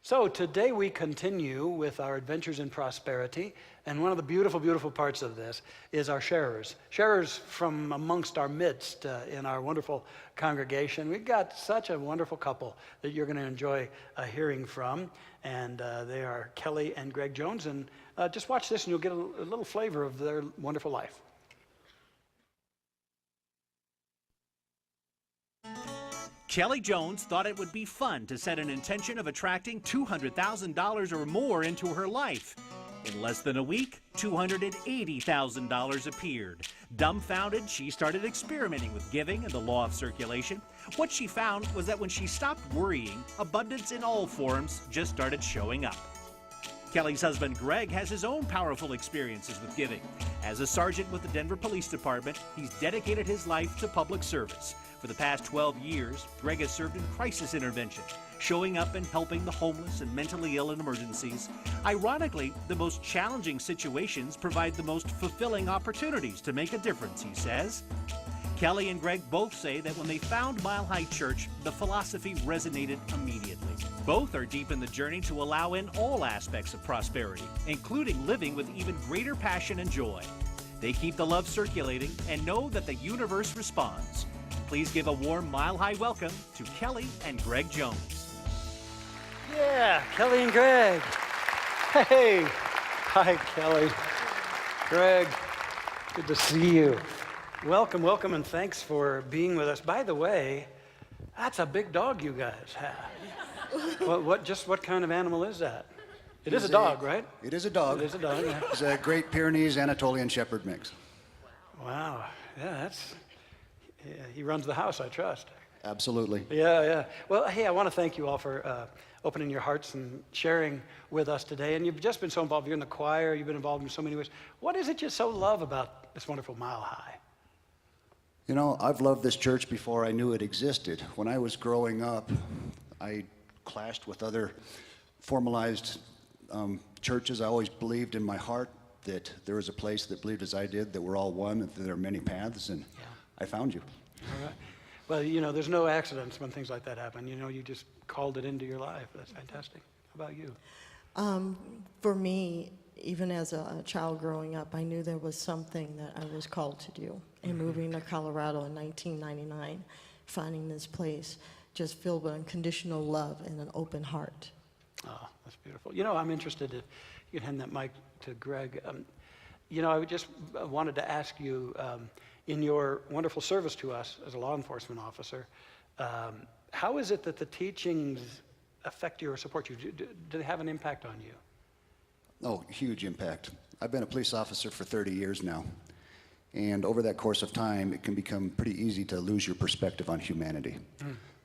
So today we continue with our adventures in prosperity, and one of the beautiful, beautiful parts of this is our sharers. Sharers from amongst our midst in our wonderful congregation. We've got such a wonderful couple that you're going to enjoy hearing from, and they are Kellie and Greg Jones, and just watch this and you'll get a little flavor of their wonderful life. Kellie Jones thought it would be fun to set an intention of attracting $200,000 or more into her life. In less than a week, $280,000 appeared. Dumbfounded, she started experimenting with giving and the law of circulation. What she found was that when she stopped worrying, abundance in all forms just started showing up. Kellie's husband, Greg, has his own powerful experiences with giving. As a sergeant with the Denver Police Department, he's dedicated his life to public service. For the past 12 years, Greg has served in crisis intervention, showing up and helping the homeless and mentally ill in emergencies. Ironically, the most challenging situations provide the most fulfilling opportunities to make a difference, he says. Kellie and Greg both say that when they found Mile High Church, the philosophy resonated immediately. Both are deep in the journey to allow in all aspects of prosperity, including living with even greater passion and joy. They keep the love circulating and know that the universe responds. Please give a warm Mile High welcome to Kellie and Greg Jones. Yeah, Kellie and Greg. Hey. Hi, Kellie. Greg, good to see you. Welcome, welcome, and thanks for being with us. By the way, that's a big dog you guys have. What kind of animal is that? It is a dog, right? It is a dog. It is a dog, yeah. It's a Great Pyrenees Anatolian Shepherd mix. Wow, yeah, he runs the house, I trust. Absolutely. Yeah. Well, hey, I want to thank you all for opening your hearts and sharing with us today. And you've just been so involved. You're in the choir. You've been involved in so many ways. What is it you so love about this wonderful Mile High? You know, I've loved this church before I knew it existed. When I was growing up, I clashed with other formalized churches. I always believed in my heart that there was a place that believed as I did, that we're all one, and that there are many paths, and I found you. All right. Well, you know, there's no accidents when things like that happen. You know, you just called it into your life. That's fantastic. How about you? For me, even as a child growing up, I knew there was something that I was called to do. And moving to Colorado in 1999, finding this place just filled with unconditional love and an open heart. Oh, that's beautiful. You know, I'm interested if you could hand that mic to Greg. You know, I just wanted to ask you, in your wonderful service to us as a law enforcement officer, how is it that the teachings affect you or support you? Do they have an impact on you? Oh, huge impact. I've been a police officer for 30 years now. And over that course of time, it can become pretty easy to lose your perspective on humanity.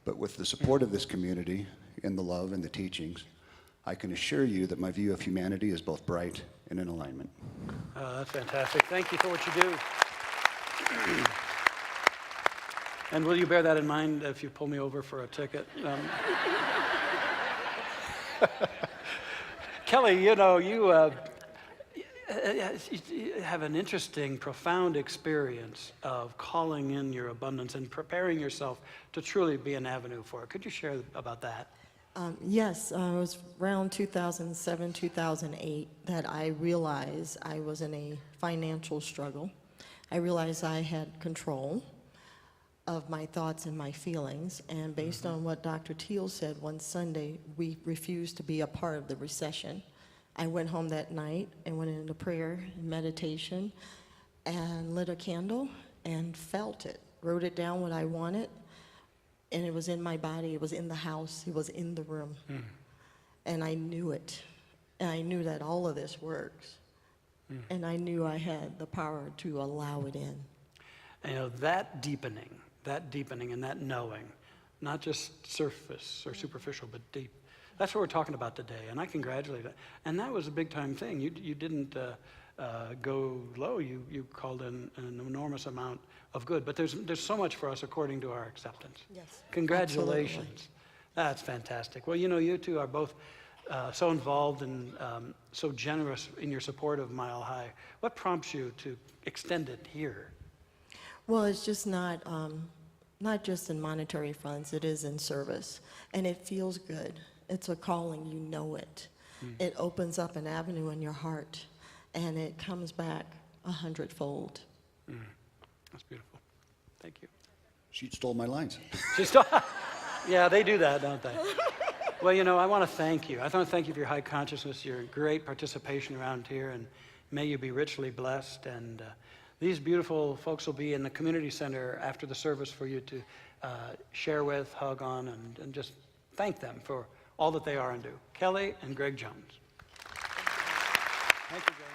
But with the support of this community, and the love and the teachings, I can assure you that my view of humanity is both bright and in alignment. Oh, that's fantastic. Thank you for what you do. And will you bear that in mind if you pull me over for a ticket? Kellie, you know, you have an interesting, profound experience of calling in your abundance and preparing yourself to truly be an avenue for it. Could you share about that? Yes, it was around 2007, 2008 that I realized I was in a financial struggle. I realized I had control of my thoughts and my feelings, and based on what Dr. Teal said one Sunday, we refused to be a part of the recession. I went home that night and went into prayer and meditation and lit a candle and felt it, wrote it down what I wanted, and it was in my body, it was in the house, it was in the room. And I knew it, and I knew that all of this works. And I knew I had the power to allow it in. You know, that deepening and that knowing, not just surface or superficial, but deep, that's what we're talking about today, and I congratulate it. And that was a big-time thing. You didn't go low. You called in an enormous amount of good. But there's so much for us according to our acceptance. Yes. Congratulations. Absolutely. That's fantastic. Well, you know, you two are both so involved and so generous in your support of Mile High. What prompts you to extend it here? Well, it's just not just in monetary funds, it is in service. And it feels good. it's a calling, you know it. It opens up an avenue in your heart, and it comes back 100-fold. That's beautiful. Thank you. She stole my lines. Yeah, they do that, don't they? Well, you know, I want to thank you. I want to thank you for your high consciousness, your great participation around here, and may you be richly blessed. And these beautiful folks will be in the community center after the service for you to share with, hug on, and just thank them for all that they are and do. Kellie and Greg Jones. Thank you, Greg.